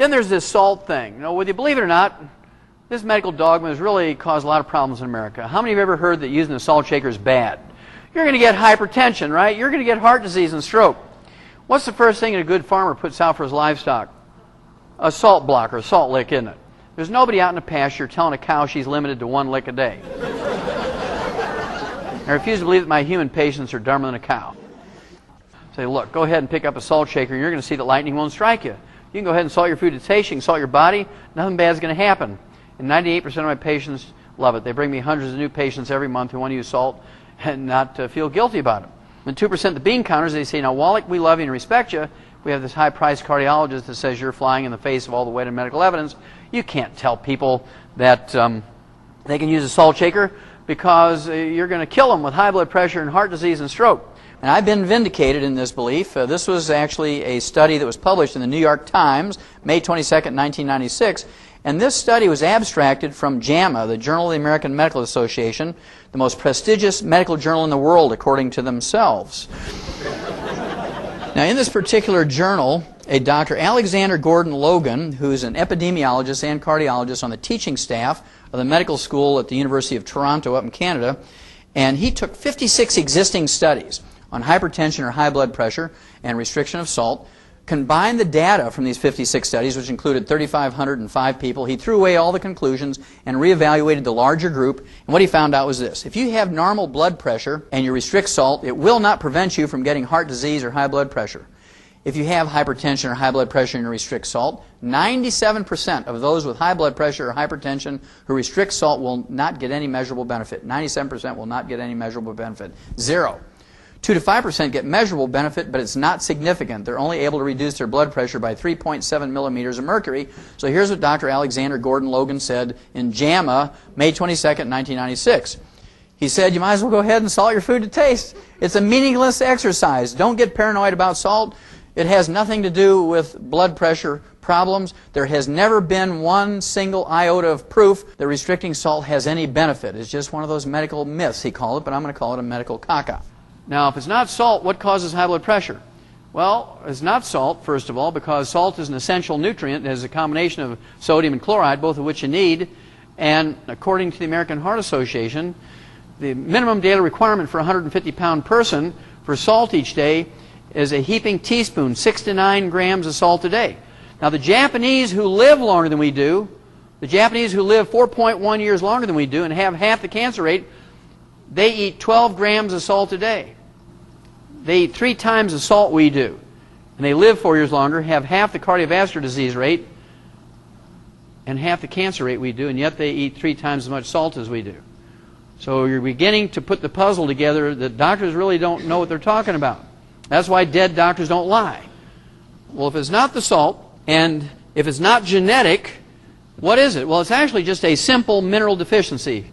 Then there's this salt thing. You know, whether you believe it or not, this medical dogma has really caused a lot of problems in America. How many of you have ever heard that using a salt shaker is bad? You're going to get hypertension, right? You're going to get heart disease and stroke. What's the first thing a good farmer puts out for his livestock? A salt block or a salt lick, isn't it? There's nobody out in the pasture telling a cow she's limited to 1 lick a day. I refuse to believe that my human patients are dumber than a cow. Say, look, go ahead and pick up a salt shaker and you're going to see that lightning won't strike you. You can go ahead and salt your food to taste, you can salt your body, nothing bad is going to happen. And 98% of my patients love it. They bring me hundreds of new patients every month who want to use salt and not feel guilty about it. And 2% of the bean counters, they say, now Wallach, we love you and respect you. We have this high-priced cardiologist that says you're flying in the face of all the weight of medical evidence. You can't tell people that they can use a salt shaker because you're going to kill them with high blood pressure and heart disease and stroke. And I've been vindicated in this belief. This was actually a study that was published in the New York Times, May 22nd, 1996. And this study was abstracted from JAMA, the Journal of the American Medical Association, the most prestigious medical journal in the world, according to themselves. Now, in this particular journal, a Dr. Alexander Gordon Logan, who's an epidemiologist and cardiologist on the teaching staff of the medical school at the University of Toronto up in Canada, and he took 56 existing studies on hypertension or high blood pressure and restriction of salt, combined the data from these 56 studies, which included 3,505 people. He threw away all the conclusions and reevaluated the larger group. And what he found out was this. If you have normal blood pressure and you restrict salt, it will not prevent you from getting heart disease or high blood pressure. If you have hypertension or high blood pressure and you restrict salt, 97% of those with high blood pressure or hypertension who restrict salt will not get any measurable benefit. 97% will not get any measurable benefit. 0. 2 to 5% get measurable benefit, but it's not significant. They're only able to reduce their blood pressure by 3.7 millimeters of mercury. So here's what Dr. Alexander Gordon Logan said in JAMA, May 22nd, 1996. He said, you might as well go ahead and salt your food to taste. It's a meaningless exercise. Don't get paranoid about salt. It has nothing to do with blood pressure problems. There has never been one single iota of proof that restricting salt has any benefit. It's just one of those medical myths, he called it, but I'm going to call it a medical caca. Now, if it's not salt, what causes high blood pressure? Well, it's not salt, first of all, because salt is an essential nutrient. It has a combination of sodium and chloride, both of which you need. And according to the American Heart Association, the minimum daily requirement for a 150-pound person for salt each day is a heaping teaspoon, 6 to 9 grams of salt a day. Now, the Japanese who live longer than we do, the Japanese who live 4.1 years longer than we do and have half the cancer rate, they eat 12 grams of salt a day. They eat 3 times the salt we do. And they live 4 years longer, have half the cardiovascular disease rate, and half the cancer rate we do, and yet they eat 3 times as much salt as we do. So you're beginning to put the puzzle together that doctors really don't know what they're talking about. That's why dead doctors don't lie. Well, if it's not the salt, and if it's not genetic, what is it? Well, it's actually just a simple mineral deficiency.